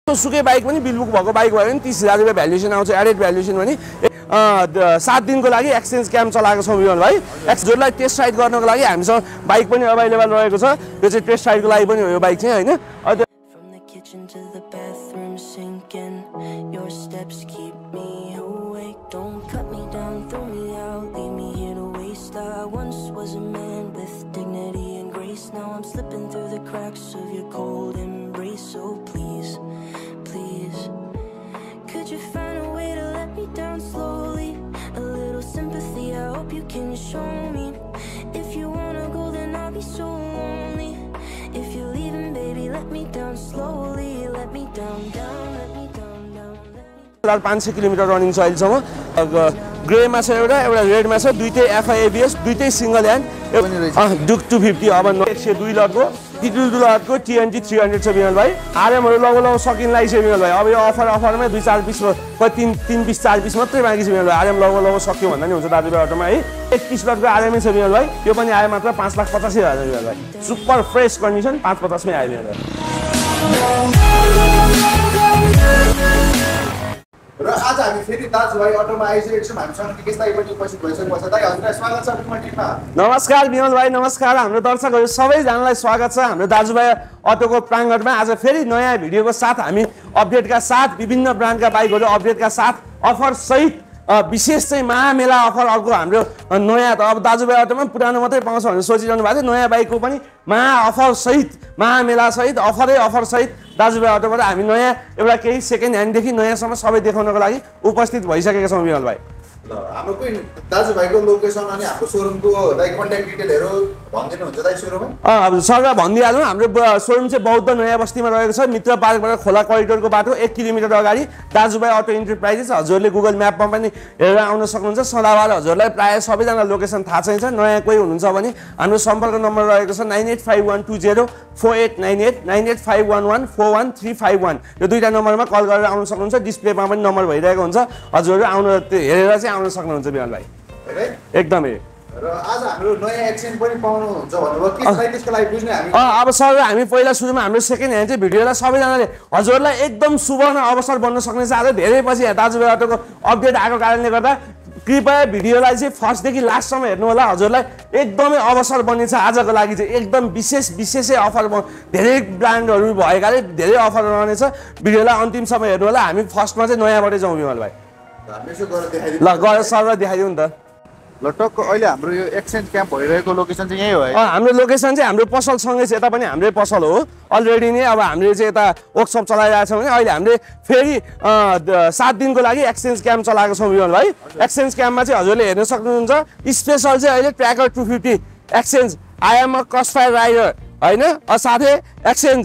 सुकै बाइक पनि बिलबुक भएको बाइक भयो भने 30,000 रुपैयाँ भ्यालुएसन आउँछ एडेड भ्यालुएसन भने 7 दिनको लागि एक्सचेन्ज क्याम्प चलाएको छौँ विमल भाइ जसलाई टेस्ट राइड गर्नको लागि हामीसँग बाइक पनि अभाइलेबल रहेको छ यो चाहिँ टेस्ट राइडको लागि पनि हो यो बाइक चाहिँ हैन Could you find a way to let me down slowly? A little sympathy, I hope you can show me. If you wanna go, then I'll be so lonely. If you're leaving, baby, let me down slowly. Let me down, let me down. 500 kilometre running छ अहिलेसम्म ग्रेमा छ एउटा रेडमा छ दुईटै एफआइएबीएस दुईटै single hand डुक 250 अब 102 लटको टिटुल लटको TNT 300 छ विमल भाइ आरएमहरु लगभग सकिन लागिसक्यो विमल भाइ अब यो अफरमा 2-4 पिस 3 पिस 4 पिस मात्रै बाँकी छ विमल भाइ आरएम लगभग सक्यो भन्दा नि हुन्छ दाजुभाइ अटोमा है 31 लटको आरएम छ विमल भाइ यो पनि आयो मात्र 5,85,000 विमल भाइ सुपर फ्रेश कन्डिसन 550 मै आयो विमल भाइ र आज हामी फेरि दाजुभाइ अटोमा आइसकेको छौँ हामीसँग के दाइ पनि उपस्थित भइसक्नु छ दाइ हजुरलाई स्वागत छ बिमल टिममा नमस्कार विमल भाइ नमस्कार हाम्रो दर्शकहरु सबैजनालाई स्वागत छ हाम्रो दाजुभाइ अटोको प्राङ्गणमा आज फेरि नयाँ भिडियोको साथ हामी अपडेटका साथ विभिन्न ब्रान्डका बाइकहरु अपडेटका साथ अफर सहित विशेष चाहिँ महामेला अफर अर्को हाम्रो नयाँ त अब दाजुभाइ अटोमा पुरानो मात्रै पाउँछ भनेर सोचिरहनु भएको थियो नयाँ बाइकको पनि महा अफर सहित महामेला सहित अफर सहित दाजुभाइ अटोबाट हामी नयाँ एउटा केही सेकेन्ड ह्यान्डदेखि नयाँसम्म सबै देखाउनको लागि उपस्थित भइसकेका छौँ विमल भाइ ल हाम्रो कोही दाजुभाइको लोकेसन अनि हाम्रो सोरुमको दाइ कन्ट्याक्ट डिटेलहरु भन्दिनुहुन्छ दाइ सुरुमा अब सरलाई भनिदिहालौँ हाम्रो सोरुम चाहिँ बौद्ध नयाँ बस्तीमा रहेको छ मित्र पार्कबाट खोला करिडोरको बाटो 1 किलोमिटर अगाडि दाजुभाइ अटो इन्टरप्राइजेस हजुरले गुगल म्यापमा पनि हेरेर आउन सक्नुहुन्छ सदाबार हजुरलाई प्राय सबैजना लोकेसन थाहा छैन नयाँ कोही हुनुहुन्छ भने हाम्रो सम्पर्क नम्बर रहेको छ 9851204898 9851141351 यो दुईटा नम्बरमा कल गरेर आउन सक्नुहुन्छ डिस्प्लेमा पनि नम्बर भइरहेको हुन्छ हजुरहरु आउन हेरेर चाहिँ आउन सक्नुहुन्छ बिमल भाइ एकदमै र आज हाम्रो नयाँ एक्सचेन्ज पनि पाउनुहुन्छ भन्नुभयो के छ त्यसको लागि बुझ्ने हामी अब सर हामी पहिला सुरुमा हाम्रो सेकेन्ड ह्यान्ड चाहिँ भिडियोलाई सबैजनाले हजुरलाई एकदम सुवर्ण अवसर बन्न सक्ने छ आज धेरै पछि दाजुभाइ अटोको अपडेट आएको कारणले गर्दा कृपया भिडियोलाई चाहिँ फर्स्टदेखि लास्टसम्म हेर्नु होला हजुरलाई एकदमै अवसर बन्नेछ आजको लागि चाहिँ एकदम विशेषै अफर धेरै ब्रान्डहरु भएकाले धेरै अफर रहनेछ भिडियोलाई अन्तिमसम्म हेर्नु होला हामी फर्स्टमा चाहिँ नयाँबाटै जाउँ विमल भाइ ल गएर सरलाई देखाइदिउँ नि त ल टक्क अहिले हाम्रो यो एक्सचेन्ज क्याम्प भइरहेको लोकेसन चाहिँ यही हो है हाम्रो लोकेसन चाहिँ हाम्रो पसलसँगै छ यता पनि हाम्रै पसल हो अलरेडी नै अब हामीले चाहिँ यता वर्कसप चलाइरहेको छौँ भने अहिले हामीले फेरि 7 दिनको लागि एक्सचेन्ज क्याम्प चलाएको छौँ विमल भाइ एक्सचेन्ज क्याम्पमा चाहिँ हजुरले हेर्न सक्नुहुन्छ स्पेशल चाहिँ अहिले tracker 250 exchange I am a crossfire rider हैन साथै एक्सचेन्ज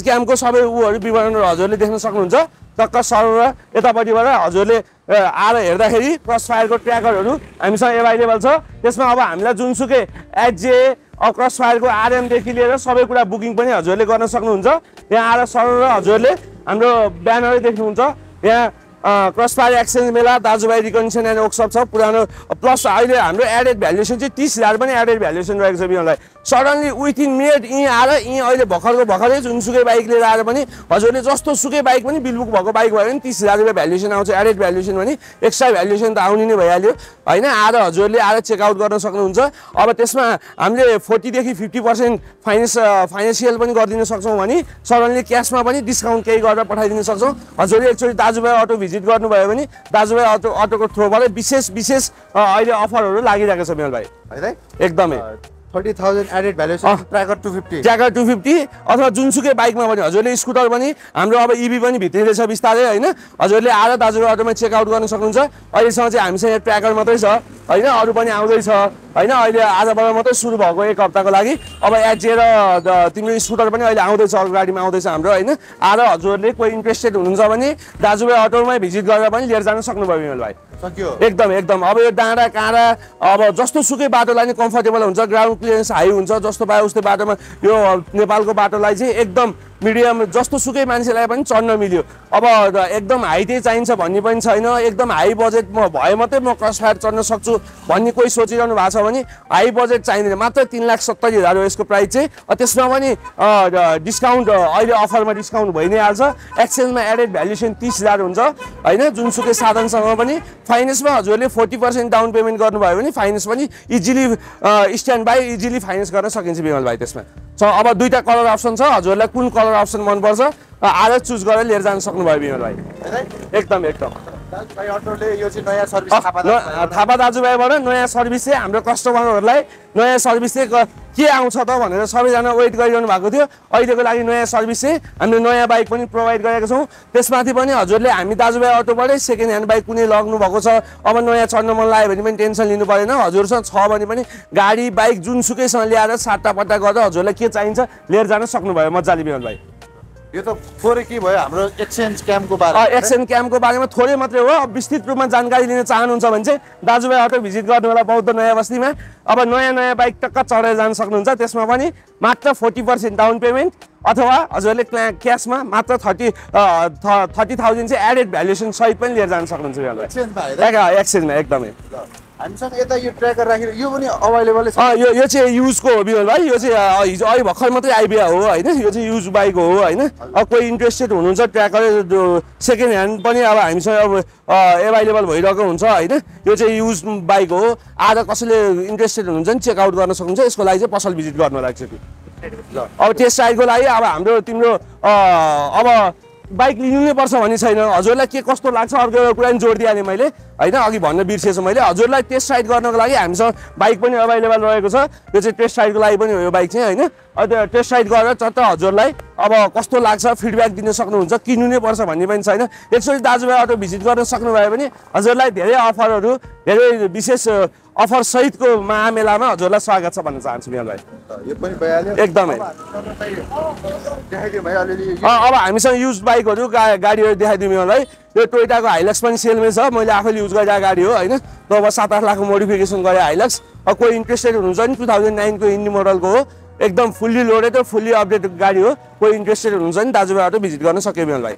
क्याम्पको सबै उहरु विवरणहरु हजुरले देख्न सक्नुहुन्छ टक्क सर र यतापट्टिबाट हजुरले आएर हेर्दाखेरि क्रसफायरको ट्र्याकरहरु हामीसँग एभाइलेबल छ त्यसमा अब हामीलाई जुनसुकै एचजे क्रसफायरको आरएम देखि लिएर सबै कुरा बुकिङ पनि हजुरले गर्न सक्नुहुन्छ यहाँ आएर सर र हजुरले हाम्रो ब्यानरै देख्नुहुन्छ यहाँ क्रसफायर एक्सचेन्ज मेला दाजुभाइ रिकन्डिसन एन्ड वर्कसप छ पुरानो प्लस अहिले हाम्रो एडेड भ्यालुएसन चाहिँ 30,000 पनि एडेड भ्यालुएसन रहेको छ विमललाई सडनली विथिन मिनेट आएर अहिले भर्खरै जुनसुकै बाइक लिएर आएर पनि हजुरले जस्तो सुकै बाइक पनि बिलबुक भएको बाइक भयो भने 30,000 रुपैयाँ भ्यालुएसन आउँछ एडेड भ्यालुएसन भने एक्स्ट्रा भ्यालुएसन त आउने नै भइहाल्यो हैन आएर हजुरले आएर चेकआउट गर्न सक्नुहुन्छ अब त्यसमा हामीले 40 देखि 50% फाइनान्शियल पनि गरिदिन सक्छौँ भने सडनली क्याशमा पनि डिस्काउन्ट केही गरेर पठाइदिन सक्छौँ हजुरले एकचोटि दाजुभाइ अटो भिजिट गर्नुभयो भने दाजुभाइ अटोको थ्रोबाट विशेष अहिले अफरहरु लागिरहेको छ विमल भाइ है एकदमै 30,000 एडेड भ्यालुएसन ट्र्याकर 250 अथवा जुनसुकै बाइकमा पनि हजुरले स्कुटर पनि हाम्रो अब इभी पनि भित्रिँदैछ बिस्तारै हैन हजुरले आएर दाजुभाइ अटोमा चेकआउट गर्न सक्नुहुन्छ अहिलेसम्म चाहिँ हामीसँग ट्र्याकर मात्रै छ हैन अरु पनि आउँदैछ हैन अहिले आजबाट मात्रै सुरु भएको एक हप्ताको लागि अब एचजे र तिम्रो स्कुटर पनि अहिले आउँदैछ अरु गाडीमा आउँदैछ हाम्रो हैन आएर हजुरले कोही इन्ट्रेस्टेड हुनुहुन्छ भने दाजुभाइ अटोमा भिजिट गरेर पनि लिएर जान सक्नुभयो विमल भाइ एकदम अब यो डाँडा काँडा अब जस्तो सुकै बाटोलाई नि कम्फर्टेबल हुन्छ ग्राउन्ड क्लियरेन्स हाई हुन्छ जस्तो पाए उस्तै बाटोमा यो नेपालको बाटोलाई चाहिँ एकदम मिडियम जस्तो सुकै मान्छेलाई पनि चढ्न मिल्यो अब एकदम हाइटै चाहिन्छ भन्ने पनि छैन एकदम हाई बजेट म भए मात्रै म क्रसफायर चढ्न सक्छु भन्ने कोही सोचिरहनु भएको छ भने हाई बजेट चाहिँदैन मात्र 3,70,000 हो यसको प्राइस चाहिँ त्यसमा पनि डिस्काउन्ट अहिले अफरमा डिस्काउन्ट भइ नै हाल्छ एक्सचेन्जमा एडेड भ्यालुएसन 30,000 हुन्छ हैन जुनसुकै साधनसँग पनि फाइनेन्समा हजुरले 40% डाउन पेमेन्ट गर्नुभयो भने फाइनेन्स पनि easily stand by easily finance गर्न सकिन्छ बिमल भाइ त्यसमा अब दुईटा कलर अप्सन छ हजुरलाई कुन कलर अप्सन मनपर्छ आएर चुज गरेर लिएर जान सक्नुभयो बिमल भाइ एकदम भाइ अटोले यो चाहिँ नयाँ सर्भिस थापा दाजुभाइबाट नयाँ सर्भिस चाहिँ हाम्रो कस्टमरहरूलाई नयाँ सर्भिस चाहिँ के आउँछ त भनेर सबैजना वेट गरिरहनु भएको थियो अहिलेको लागि नयाँ सर्भिस चाहिँ हामीले नयाँ बाइक पनि प्रोभाइड गरेका छौँ त्यसमाथि पनि हजुरले हामी दाजुभाइ अटोबाटै सेकेन्ड ह्यान्ड बाइक कुनै लग्नु भएको छ अब नयाँ चढ्न मन लाग्यो भने पनि टेन्सन लिनु परेन हजुरसँग छ भने पनि गाडी बाइक जुनसुकैसँग ल्याएर साट्टापट्टा गरेर हजुरलाई के चाहिन्छ लिएर जान सक्नुभयो मजाले बिमल भाइ यो त थोरै के भयो हाम्रो एक्सचेन्ज क्याम्पको बारेमा एक्सचेन्ज क्याम्पको बारेमा थोरै मात्रै हो अब विस्तृत रूपमा जानकारी लिन चाहनुहुन्छ भने चाहिँ दाजुभाइ अटो भिजिट गर्नु होला बौद्ध नयाँ बस्तीमा अब नयाँ बाइक टक्क चढेर जान सक्नुहुन्छ त्यसमा पनि मात्र 40% डाउन पेमेन्ट अथवा हजुरले क्यासमा मात्र 30,000 चाहिँ एडेड भ्यालुएसन सहित पनि लिएर जान सक्नुहुन्छ एक्सचेन्जमा एकदमै हामीसँग यता यो ट्र्याकर राखेर यो पनि अवेलेबल छ यो चाहिँ युजको हो बिमल भाइ यो चाहिँ हिजो अहिले भर्खर मात्रै आइबिया हो होइन यो चाहिँ युज बाइक हो होइन अब कोही इन्ट्रेस्टेड हुनुहुन्छ ट्र्याकर सेकेन्ड ह्यान्ड पनि अब हामीसँग अब एभाइलेबल भइरहेको हुन्छ होइन यो चाहिँ युज बाइक हो आज कसैले इन्ट्रेस्टेड हुनुहुन्छ भने चेकआउट गर्न सक्नुहुन्छ यसको लागि चाहिँ पसल भिजिट गर्न लाग्छ अब टेस्ट राइडको लागि अब हाम्रो तिम्रो अब बाइक लिनु नै पर्छ भन्ने छैन हजुरलाई के कस्तो लाग्छ अर्को एउटा कुरा पनि जोड दिइहालेँ मैले होइन अघि भन्न बिर्सेछु मैले हजुरलाई टेस्ट राइड गर्नको लागि हामीसँग बाइक पनि अभाइलेबल रहेको छ यो चाहिँ टेस्ट राइडको लागि पनि हो यो बाइक चाहिँ होइन त्यो टेस्ट राइड गरेर चट्ट हजुरलाई अब कस्तो लाग्छ फिडब्याक दिन सक्नुहुन्छ किन्नु नै पर्छ भन्ने पनि छैन एकचोटि दाजुभाइ अटो भिजिट गर्न सक्नुभयो भने हजुरलाई धेरै अफरहरू धेरै विशेष अफर सहितको महामेलामा हजुरलाई स्वागत छ भन्न चाहन्छु बिमल भाइ यो पनि भइहाल्यो एकदमै देखाइदियो भाइ अलिअलि अब हामीसँग युज बाइकहरू गाडीहरू देखाइदिउँ बिमल भाइ यो टोयोटाको हाइलक्स पनि सेलमै छ मैले आफैले युज गरेको गाडी हो होइन अब 7-8 लाखको मोडिफिकेसन गरे हाइलक्स अब कोही इन्ट्रेस्टेड हुनुहुन्छ नि 2009 को इन्डी मोडलको हो एकदम फुल्ली लोडेड र फुल्ली अपडेटेड गाडी हो कोही इन्ट्रेस्टेड हुनुहुन्छ नि दाजुभाइ अटो भिजिट गर्न सक्यो बिमल भाइ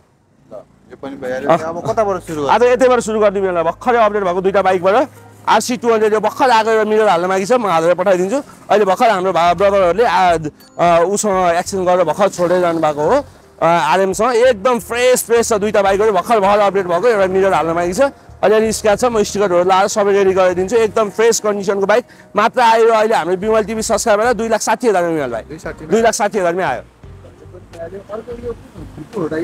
यो पनि भइहाल्यो अब कताबाट सुरु आज यतैबाट सुरु गरिदिउँ बिमल भाइ भर्खरै अपडेट भएको दुईटा बाइकबाट RC 200 भर्खर आएको मिरर हाल्न मागी छ म हालेर पठाइदिन्छु अहिले भर्खर हाम्रो ब्रदरहरूले उसँग एक्सचेन्ज गरेर भर्खर छोडेर जानु भएको हो आरएमसँग एकदम फ्रेस छ दुईटा बाइकहरू भर्खर अपडेट भएको एउटा मिरर हाल्न मागी छ अलिअलि स्क्र्याच छ म स्टिकरहरू लाएर सबै रेडी गरिदिन्छु एकदम फ्रेस कन्डिसनको बाइक मात्र आयो अहिले हाम्रो बिमल टिभी सब्सक्राइबर 2,60,000 मिमल भाइ 2,60,000 मै आयो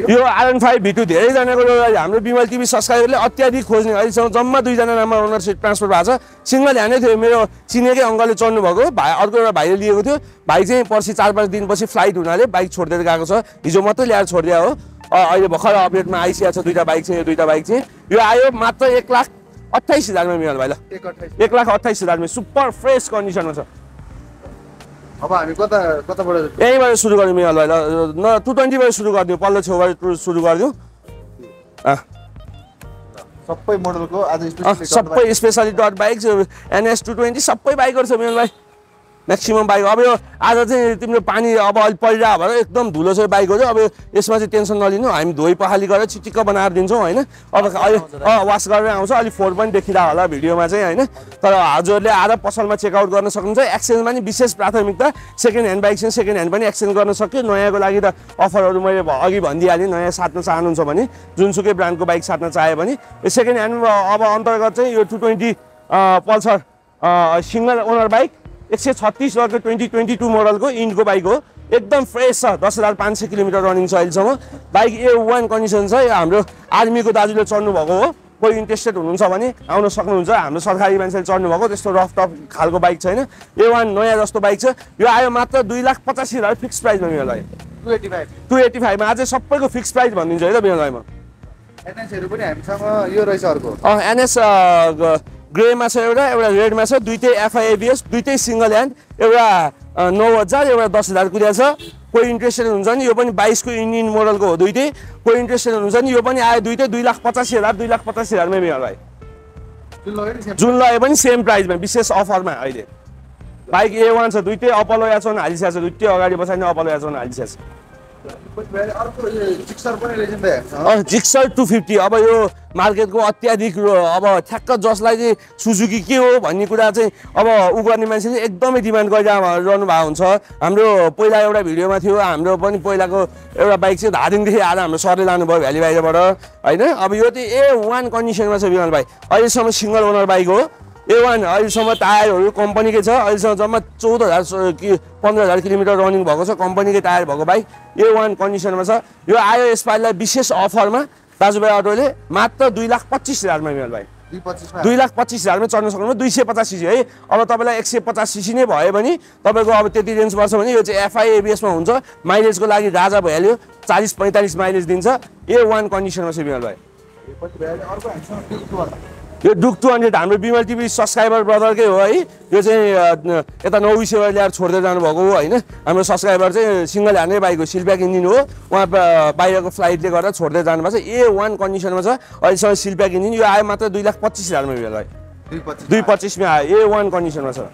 यो R15 V2 धेरैजनाको हाम्रो बिमल टिभी सब्सक्राइबरले अत्याधिक खोज्ने अहिलेसम्म जम्मा 2 जना नाममा ओनरसिप ट्रान्सफर भएको छ सिंगल ह्यान्डै थियो मेरो चिनेकै अङ्कलले चढ्नु भएको भाइ अर्को एउटा भाइले लिएको थियो भाइ चाहिँ पर्सि 4-5 दिनपछि फ्लाइट हुनाले बाइक छोडिदिएर गएको छ हिजो मात्रै ल्याएर छोडिदिया हो अहिले भर्खर अपडेटमा आइसकेको छ दुईटा बाइक चाहिँ यो दुईटा बाइक चाहिँ यो आयो मात्र 1,28,000 मा मिमल भाइ ल 1,28,000 मा सुपर फ्रेस कन्डिसनमा छ अब हामी कताबाट यहीँबाट सुरु गर्यौँ मिमल भाइ ल 220 बाट सुरु गरिदिउँ पल्लो छेउबाट सुरु गरिदिउँ सबै मोडलको आज सबै स्पेशली डट बाइक NS 220 सबै बाइकहरू छ मिमल भाइ म्याक्सिमम बाइक अब यो आज चाहिँ तिम्रो पानी अब अलि परिरहेको भएर एकदम धुलो छ बाइक हो अब यसमा चाहिँ टेन्सन नलिनु हामी धोइ पखाली गरेर चिटिक्क बनाएर दिन्छौँ होइन अब वास गरेर आउँछ अलि फोहोर पनि देखिरहेको होला भिडियोमा चाहिँ होइन तर हजुरहरूले आएर पसलमा चेकआउट गर्न सक्नुहुन्छ एक्सचेन्जमा नि विशेष प्राथमिकता सेकेन्ड ह्यान्ड बाइक चाहिँ सेकेन्ड ह्यान्ड पनि एक्सचेन्ज गर्न सक्यो नयाँको लागि त अफरहरू मैले अघि भनिदिइहालेँ नयाँ साट्न चाहनुहुन्छ भने जुनसुकै ब्रान्डको बाइक साट्न चाह्यो भने सेकेन्ड ह्यान्ड अब अन्तर्गत चाहिँ यो 220 पल्सर सिङ्गल ओनर बाइक 136 वर्गको 2022 मोडलको इन्डको बाइक हो एकदम फ्रेस छ 10,500 किलोमिटर रनिङ छ अहिलेसम्म बाइक A1 कन्डिसन छ यो हाम्रो आर्मीको दाजुले चढ्नु भएको हो कोही इन्ट्रेस्टेड हुनुहुन्छ भने आउन सक्नुहुन्छ हाम्रो सरकारी मान्छेले चढ्नु भएको त्यस्तो रफ टफ खालको बाइक छैन A1 नयाँ जस्तो बाइक छ यो आयो मात्र 2,85,000 फिक्स प्राइसमा मिल्यो भाइ 285 मा अझै सबैको फिक्स प्राइस भनिदिन्छु है त मिल्यो भाइ म NS पनि हामीसँग यो रहेछ अर्को NS ग्रेमा छ एउटा रेडमा छ दुईटै FI ABS दुईटै सिंगल ह्यान्ड एउटा 9,000 एउटा 10,000 कुरिया छ कोही इन्ट्रेस्टेड हुन्छ नि यो पनि 22 को इन्डियन मोडलको हो दुईटै कोही इन्ट्रेस्टेड हुन्छ नि यो पनि आयो दुईटै 2,85,000 मै मिल्यो भाइ जुन लगे पनि सेम प्राइसमा विशेष अफरमा अहिले बाइक A1 छ दुईटै अपोलो याचन हालिसकेको छ दुईटै अगाडि पछाडि अपोलो याचन हालिसकेको छ अर्को जिक्सर पनि रहेछ नि त जिक्सर 250 अब यो मार्केटको अत्याधिक अब ठ्याक्क जसलाई चाहिँ सुजुकी के हो भन्ने कुरा चाहिँ अब उ गर्ने मान्छेले एकदमै डिमान्ड गरिरहनु भएको हुन्छ हाम्रो पहिला एउटा भिडियोमा थियो हाम्रो पनि पहिलाको एउटा बाइक चाहिँ धादिङदेखि आएर हाम्रो सरले लानुभयो भ्याली बाहिरबाट होइन अब यो चाहिँ A1 कन्डिसनमा छ विमल भाइ अहिलेसम्म सिङ्गल ओनर बाइक हो A1 अहिलेसम्म टायरहरू कम्पनीकै छ अहिलेसम्म जम्मा 14,000 कि 15,000 किलोमिटर रनिङ भएको छ कम्पनीकै टायर भएको बाइक A1 कन्डिसनमा छ यो आयो यसपालिलाई विशेष अफरमा दाजुभाइ अटोले मात्र 2,25,000 मा मिल भाइ 2,25,000 मा चढ्न सक्नुहुन्छ 250 सीसी है अब तपाईलाई 150 सीसी नै भयो भने तपाईको अब त्यति रेन्ज पर्छ भने यो चाहिँ FI ABS मा हुन्छ माइलेजको लागि राजा भइहाल्यो 40-45 माइलेज दिन्छ A1 कन्डिसनमा छ मिल भाइ यो डुक 200 हाम्रो बिमल टिभी सब्स्क्राइबर ब्रदरकै हो है यो चाहिँ यता नौविसेबाट ल्याएर छोड्दै जानुभएको हो होइन हाम्रो सब्स्क्राइबर चाहिँ सिङ्गल ह्यान्डै बाइक हो सिलप्याक इन्जिन हो उहाँ बाहिरको फ्लाइटले गर्दा छोड्दै जानुभएको छ A1 कन्डिसनमा छ अहिलेसम्म सिलप्याक इन्जिन यो आयो मात्र 2,25,000 मा मिल भाइ 2,25 मा आयो A1 कन्डिसनमा छ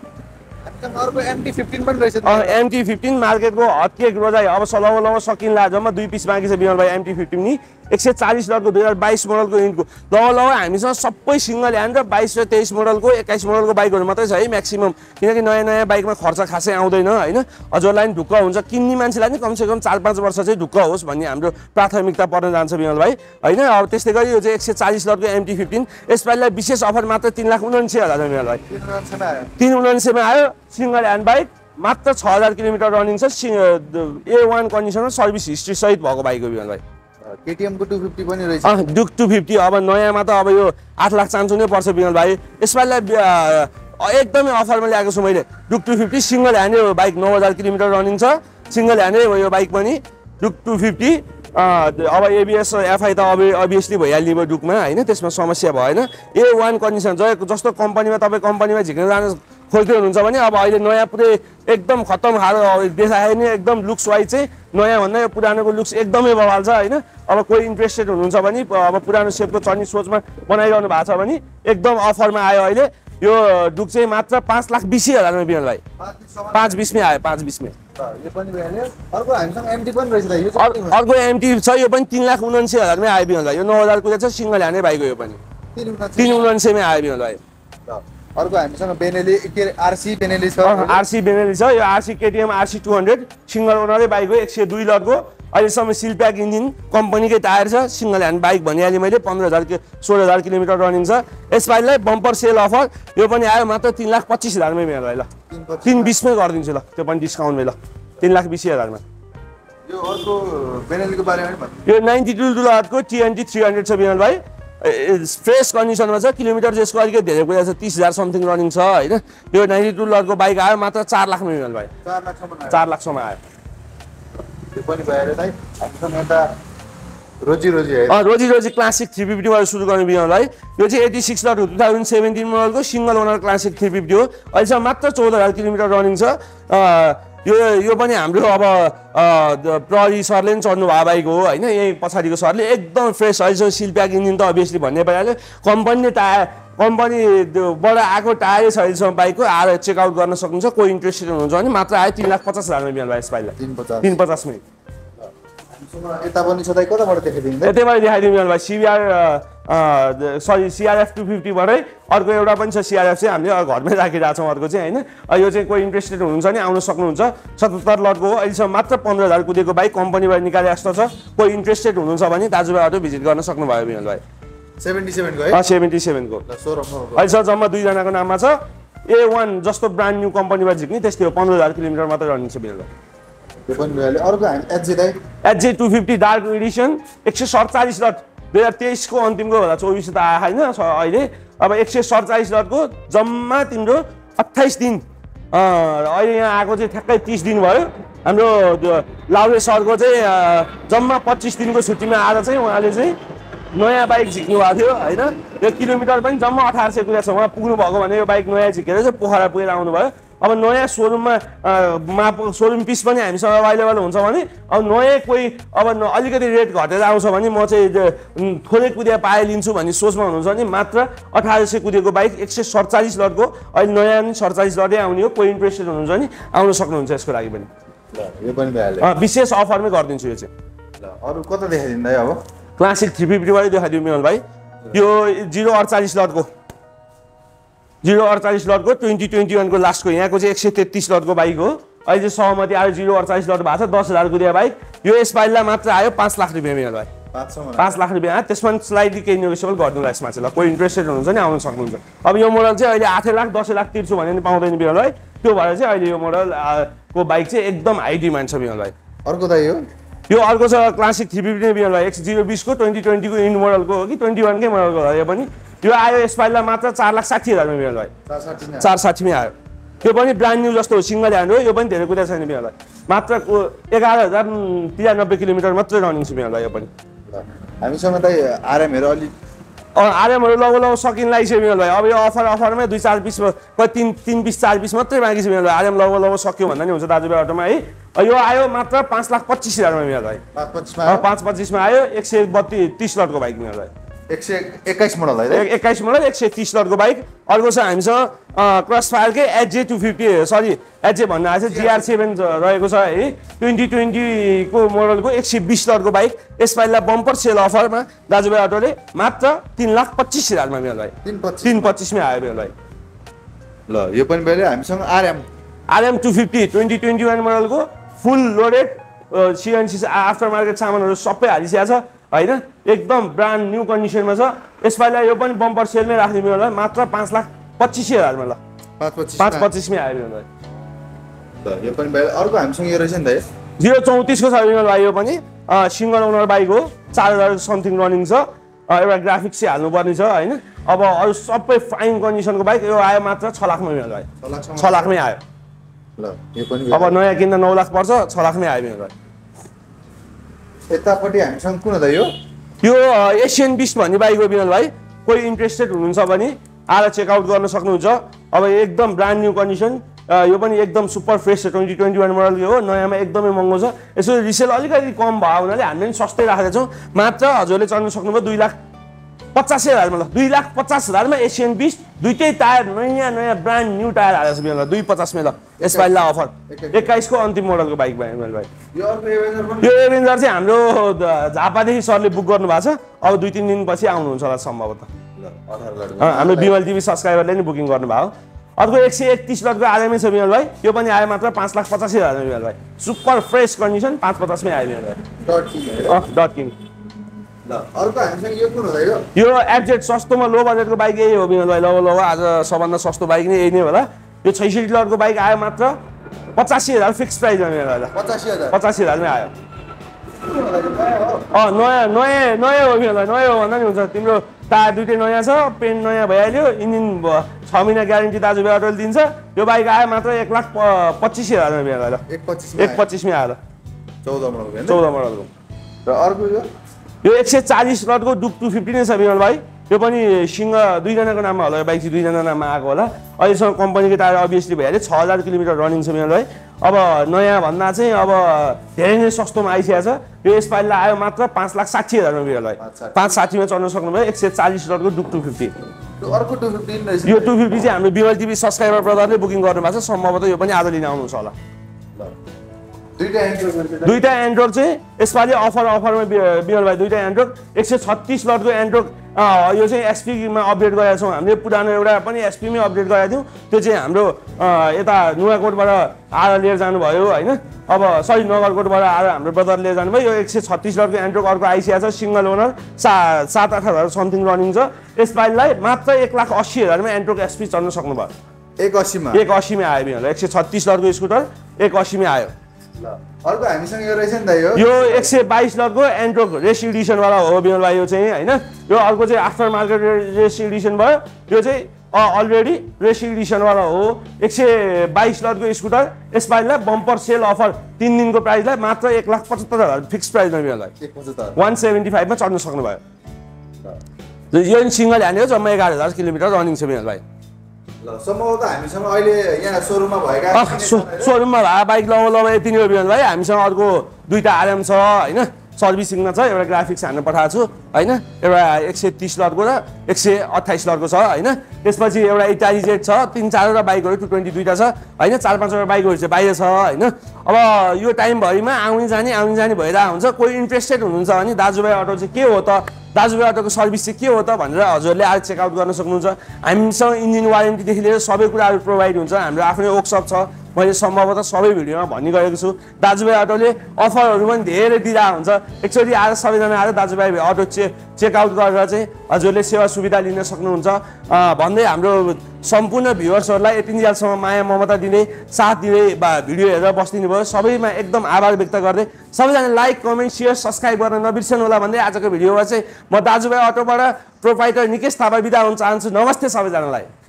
अर्को MT15 पनि रहेछ MT15 मार्केटको हत्केक रोजाइ अब सलव सकिन्ला जम्मा 2 पिस बाँकी छ बिमल भाइ MT15 नि 140 लटको 2022 मोडलको इन्टको लव हामीसँग सबै सिङ्गल ह्यान्ड र 22 र 23 मोडलको 21 मोडलको बाइकहरू मात्रै छ है म्याक्सिमम किनकि नयाँ बाइकमा खर्च खासै आउँदैन होइन हजुरलाई पनि ढुक्क हुन्छ किन्ने मान्छेलाई नि कमसेकम 4-5 वर्ष चाहिँ ढुक्क होस् भन्ने हाम्रो प्राथमिकता पर्न जान्छ बिमल भाइ होइन अब त्यस्तै गरी यो चाहिँ 140 लटको MT15 यसपालिलाई विशेष अफर मात्र 3,79,000 बिमल भाइ 3,79,000 मा आयो सिङ्गल ह्यान्ड बाइक मात्र 6,000 किलोमिटर रनिङ छ A1 कन्डिसनमा सर्भिस हिस्ट्री सहित भएको बाइक हो बिमल भाइ KTM को 250 पनि रहेछ डुक 250 अब नयाँमा त अब यो 8 लाख चान्सु नै पर्छ बिमल भाइ यसपालिलाई एकदमै अफरमा ल्याएको छु मैले डुक 250 सिङ्गल ह्यान्डै बाइक 9,000 किलोमिटर रनिङ छ सिङ्गल ह्यान्डै हो यो बाइक पनि डुक 250 अब ABS FI त अब अभियसली भइहाल्ने भयो डुकमा होइन त्यसमा समस्या भएन A1 कन्डिसन जस्तो कम्पनीमा तपाईँ कम्पनीमा झिक्न जान खोज्दै हुनुहुन्छ भने अब अहिले नयाँ पुरै एकदम खत्तम खालको देखायो नि एकदम लुक्स वाइज चाहिँ नयाँ भन्दा यो पुरानोको लुक्स एकदमै बवाल छ होइन अब कोही इन्ट्रेस्टेड हुनुहुन्छ भने अब पुरानो सेपको चढ्ने सोचमा बनाइरहनु भएको छ भने एकदम अफरमा आयो अहिले यो डुक चाहिँ मात्र 5,20,000 मा बिमल भाइ 5,20 मा आयो 5,20 मा यो पनि भइहाल्यो अर्को हामीसँग MT पनि रहेछ त यो अर्को MT छ यो पनि 3,79,000 मा आयो बिमल भाइ यो 9,000 को छ सिङ्गल ह्यान्डै बाइक हो यो पनि 3,79,000 मा आयो बिमल भाइ अर्को हामीसँग बेनेली RC बेनेली छ RC बेनेली छ यो RC KTM RC 200 सिङ्गल ओनरै बाइक हो 102 लटको अहिलेसम्म सिलप्याक इन्जिन कम्पनीकै टायर छ सिङ्गल ह्यान्ड बाइक भनिहालेँ मैले 16,000 किलोमिटर रनिङ छ यसपालिलाई बम्पर सेल अफर यो पनि आयो मात्र 3,25,000 मा मेरो ल 3,20 मै गरिदिन्छु ल त्यो पनि डिस्काउन्ट ल 3,20,000 मा यो अर्को बेनेलीको बारेमा भन्नु यो 92 लटको TNT 300 छ बिमल भाइ फ्रेस कन्डिसनमा छ किलोमिटर त्यसको अलिकति धेरै कुरा छ 30,000 समथिङ रनिङ छ होइन यो 92 लटको बाइक आयो मात्र 4 लाख मा बिमल भाइ 4 लाख सम्म आयो यो पनि भइहाल्यो दाइ हामीसँग एउटा रोजी क्लासिक 350 बाट सुरु गर्ने बिमल भाइ यो चाहिँ 86 लट 2017 मोडलको सिङ्गल ओनर क्लासिक 350 हो अहिलेसम्म मात्र 14,000 किलोमिटर रनिङ छ यो पनि हाम्रो अब प्रहरी सरले पनि चढ्नु भएको बाइक हो होइन यही पछाडिको सरले एकदम फ्रेस अहिलेसम्म सिलप्याक इन्जिन त अभियसली भन्ने भइहाल्यो कम्पनीबाट आएको टायरै छ अहिलेसम्म बाइकको आएर चेकआउट गर्न सक्नुहुन्छ कोही इन्ट्रेस्टेड हुनुहुन्छ भने मात्र आयो 3,50,000 मा बिमल भाइ यसपालिलाई 3,50 मै यता पनि छ दाइ कताबाट देखाइदिनु यतैबाट देखाइदिनु बिमल भाइ CRF 250 बाटै अर्को एउटा पनि छ CRF चाहिँ हामीले घरमै राखिरहेको छौँ अर्को चाहिँ होइन यो चाहिँ कोही इन्ट्रेस्टेड हुनुहुन्छ नि आउन सक्नुहुन्छ 77 लटको हो अहिलेसम्म मात्र 15,000 कुदेको बाइक कम्पनीबाट निकाले जस्तो छ कोही इन्ट्रेस्टेड हुनुहुन्छ भने दाजुभाइ अटो भिजिट गर्न सक्नुभयो बिमल भाइ 77 को है 77 को अहिलेसम्म जम्मा 2 जनाको नाममा छ A1 जस्तो ब्रान्ड न्यू कम्पनीबाट झिक्ने त्यस्तै हो 15,000 किलोमिटर मात्र रनिङ छ बिमल भाइ यो पनि भइहाल्यो अर्को हामी एचजे 250 डार्क एडिसन 147 लट 2023 को अन्तिमको होला 24 त आयो होइन अहिले अब 147 लटको जम्मा तिम्रो 28 दिन अहिले यहाँ आएको चाहिँ ठ्याक्कै 30 दिन भयो हाम्रो लाउले सरको चाहिँ जम्मा 25 दिनको छुट्टीमा आएर चाहिँ उहाँले चाहिँ नयाँ बाइक झिक्नु भएको थियो होइन यो किलोमिटर पनि जम्मा 1800 कुदेको छ उहाँ पुग्नु भएको भने यो बाइक नयाँ झिकेर चाहिँ पोखरा पुगेर आउनुभयो अब नयाँ सोरुममा सोरुम पिस पनि हामीसँग अभाइलेबल हुन्छ भने अब नयाँ कोही अब अलिकति रेट घटेर आउँछ भने म चाहिँ थोरै कुदिया पाए लिन्छु भन्ने सोचमा हुनुहुन्छ भने मात्र 1800 कुदेको बाइक 147 लटको अहिले नयाँ 47 लटै आउने हो कोही इन्ट्रेस्टेड हुनुहुन्छ भने आउन सक्नुहुन्छ यसको लागि पनि यो पनि भइहाल्यो विशेष अफरमै गरिदिन्छु यो चाहिँ ल अरु कता देखाइदिनु दाइ अब क्लासिक 350 वाली देखाइदियो मिलन भाइ यो 048 लटको 048 लटको 2021 को लास्टको यहाँको चाहिँ 133 लटको बाइक हो अहिले चाहिँ सहमति आयो 048 लट भएको छ 10,000 को दिया बाइक यो यसपालिलाई मात्र आयो 5 लाख रुपैयाँ मिलन भाइ 5 लाख रुपैयाँ त्यसमा स्लाइडली केही नेगोसिएबल गरिदिउँला यसमा चाहिँ ल कोही इन्ट्रेस्टेड हुनुहुन्छ नि आउन सक्नुहुन्छ अब यो मोडल चाहिँ अहिले 8 लाख 10 लाख तिर्छु भने नि पाउँदैन मिलन भाइ त्यो भएर चाहिँ अहिले यो मोडल को बाइक चाहिँ एकदम हाई डिमान्ड छ मिलन भाइ अर्को दाइ यो अर्को छ क्लासिक 350 मिलन भाइ X020 को 2020 को इन मोडलको हो कि 21 कै मोडलको हो यो पनि यो आयो यसपालिलाई मात्र 4,60,000 मा मिलन भाइ 460 मा आयो यो पनि ब्रान्ड न्यू जस्तो हो सिंगल ह्यान्ड हो यो पनि धेरै कुदा छैन मिलन भाइ मात्र 11,093 किलोमिटर मात्रै रनिङ छ मिलन भाइ यो पनि हामीसँग दाइ आरएमहरु अलि आरएमहरु लगभग सकिन लागिसक्यो मिलन भाइ अब यो अफरमै 2-4 पिस 3 पिस 4 पिस मात्रै बाँकी छ मिलन भाइ आरएम लगभग सक्यो भन्दा नि हुन्छ दाजुभाइ अटोमा है यो आयो मात्र 5,25,000 मा मिलन भाइ 5,25 मा आयो 132 लटको बाइक मिलन भाइ 121 मोडल है 21 मोडल 130 लटको बाइक अर्को छ हामीसँग क्रसफायर के HJ250 सरी HJ भन्न आएछ GR7 रहेको छ है 2020 को मोडलको 120 लटको बाइक यसपालिलाई बम्पर सेल अफरमा दाजुभाइ अटोले मात्र 3,25,000 मा मिलन भाइ 3,25 मा आयो मिलन भाइ ल यो पनि भइले हामीसँग RM 250 2021 मोडलको फुल लोडेड CNC आफ्टर मार्केट सामानहरु सबै हालिसकेको छ हैन एकदम ब्रान्ड न्यू कन्डिसनमा छ यसपालिलाई यो पनि बम्पर सेलमै राख्ने मिलन मात्र 5,25,000 मा ल 5,25 मै आयो मिलन ल यो पनि भइले अर्को हामीसँग यो रहेछ नि दाइ 034 को छ मिलन भाइ यो पनि सिंगल ओनर बाइक हो 4,000 समथिङ रनिङ छ एउटा ग्राफिक्स चाहिँ हाल्नुपर्ने छ हैन अब अरु सबै फाइन कन्डिसनको बाइक यो आयो मात्र 6 लाख मा मिलन भाइ 6 लाख मै आयो ल यो पनि अब नयाँ किन्दा 9 लाख पर्छ 6 लाख मै आयो मिलन भाइ यतापट्टि हामीसँग कुन हो यो एशियन बिस्ट भन्ने बाइक हो मिलन भाइ कोही इन्ट्रेस्टेड हुनुहुन्छ भने आएर चेकआउट गर्न सक्नुहुन्छ अब एकदम ब्रान्ड न्यू कन्डिसन यो पनि एकदम सुपर फ्रेस 2021 मोडलको हो नयाँमा एकदमै महँगो छ यसो रिसेल अलिकति कम भयो हुनाले हामीले पनि सस्तै राखेका छौँ मात्र हजुरले चढ्न सक्नुभयो 2,85,000 मा ल 2,50,000 मा एशियन बिस्ट दुईटै टायर नयाँ ब्रान्ड न्यू टायर हालेको छ मिलन 2,50 मा ल यसपालिलाई अफर 21 को अन्तिम मोडलको बाइक भयो मिलन भाइ यो एभेन्जर चाहिँ हाम्रो झापादेखि सरले बुक गर्नु भएको छ अब 2-3 दिन पछि आउनुहुन्छ होला सम्भवतः हाम्रो बिमल टिभी सब्स्क्राइबरले नि बुकिङ गर्नु भयो अर्को 131 लटको आरएमए छ मिलन भाइ यो पनि आयो मात्र 5,85,000 मिलन भाइ सुपर फ्रेस कन्डिसन 5,50 मै आयो मिलन भाइ डट किङ ल अर्को हामीसँग यो कुन हो यो एफजेड सस्तोमा लो बजेटको बाइक यही हो मिलन भाइ लगभग आज सबभन्दा सस्तो बाइक नै यही नै होला यो 66 लटको बाइक आयो मात्र 85,000 फिक्स प्राइस हो मिलन भाइ 85,000 मै आयो नयाँ हो मिलन भाइ नयाँ हो भन्दा नि हुन्छ तिम्रो टायर दुईटै नयाँ छ पेन्ट नयाँ भइहाल्यो इन्जिन 6 महिना ग्यारेन्टी दाजुभाइ अटोले दिन्छ यो बाइक आयो मात्र 1,25,000 मा मिलन भाइ 1,25 मै आयो 14 मोडलको र अर्को यो 140 लटको डुक 250 नै छ मिलन भाइ यो पनि सिंह दुईजनाको नाममा होला यो बाइक चाहिँ दुईजना नाममा आएको होला अहिलेसम्म कम्पनीको टायर अभियसली भइहाल्यो 6,000 किलोमिटर रनिङ छ मिलन भाइ अब नयाँ भन्दा चाहिँ अब धेरै नै सस्तोमा आइसकेको छ यो यसपालिलाई आयो मात्र 5,60,000 मा मिलन भाइ 5,60 मा चढ्न सक्नुभयो 140 लटको डुक 250 अर्को 250 रहेछ यो 250 चाहिँ हाम्रो बिमल टिभी सब्स्क्राइबर ब्रदरले बुकिङ गर्नु भएको छ सम्भवतः यो पनि आज लिन आउनुहुन्छ होला दुईटा एन्ड्रोइड चाहिँ यसपालि अफरमा बिमल भाइ दुईटा एन्ड्रोइड 136 लटको एन्ड्रोइड यो चाहिँ एसपी मा अपडेट गरेका छौँ हामीले पुरानो एउटा पनि एसपी मै अपडेट गरेका थियौँ त्यो चाहिँ हाम्रो यता नुवाकोटबाट आएर लिएर जानुभयो हैन अब सरी नगरकोटबाट आएर हाम्रो ब्रदर लिएर जानुभयो यो 136 लटको एन्ड्रोइड अर्को आइसिया छ सिंगल ओनर 7-8,000 समथिङ रनिङ छ यसपालिलाई मात्र 1,80,000 मा एन्ड्रोइड एसपी चढ्न सक्नुभयो 1,80 मा आयो बिमल 136 लटको स्कुटर 1,80 मा आयो ल अर्को हामीसँग यो रहेछ नि त यो 122 लटको एन्ड्रोक रेस एडिसन वाला हो बिमल भाइ यो चाहिँ हैन यो अर्को चाहिँ आफ्टर मार्केट रेस एडिसन भयो यो चाहिँ अलरेडी रेस एडिसन वाला हो 122 लटको स्कुटर यसपालिलाई बम्पर सेल अफर 3 दिनको प्राइसलाई मात्र 1,75,000 फिक्स प्राइसमा बिमल भाइ 175 मा चढ्न सक्नुभयो यो सिंगल ह्यान्ड हो जम्मा 11,000 किलोमिटर रनिङ छ बिमल भाइ ल सम्भवतः हामीसँग अहिले यहाँ सोरुममा भएका सोरुममा भए बाइक लगभग यति नै हो बिमल भाइ हामीसँग अर्को दुईटा आरएम छ हैन सर्भिसिङमा छ एउटा ग्राफिक्स हान्न पठाएको छु होइन एउटा 130 लटको र 128 लटको छ होइन त्यसपछि एउटा इटालिजेट छ 3-4 बाइकहरू 222 टा छ होइन 4-5 बाइकहरू चाहिँ बाहिर छ होइन अब यो टाइमभरिमा आउने जाने भइरहेको हुन्छ कोही इन्ट्रेस्टेड हुनुहुन्छ भने दाजुभाइ अटो चाहिँ के हो त दाजुभाइ अटोको सर्भिस चाहिँ के हो त भनेर हजुरले आज चेकआउट गर्न सक्नुहुन्छ हामीसँग इन्जिन वारेन्टीदेखि लिएर सबै कुराहरू प्रोभाइड हुन्छ हाम्रो आफ्नै वर्कसप छ मैले सम्भवतः सबै भिडियोमा भनिरहेको छु दाजुभाइ अटोले अफरहरू पनि धेरै दिइरहेको हुन्छ एकचोटि आएर सबैजना आएर दाजुभाइ अटो चेकआउट गरेर चाहिँ हजुरले सेवा सुविधा लिन सक्नुहुन्छ भन्दै हाम्रो सम्पूर्ण भ्युअर्सहरूलाई यतिन्जेलसम्म माया ममता दिँदै साथ दिँदै भिडियो हेरेर बस्दिनु भयो सबैमा एकदम आभार व्यक्त गर्दै सबैजना लाइक कमेन्ट सेयर सब्सक्राइब गर्न नबिर्सनु होला भन्दै आजको भिडियोमा चाहिँ म दाजुभाइ अटोबाट प्रोप्राइटर निकेश थापा बिदा हुन चाहन्छु नमस्ते सबैजनालाई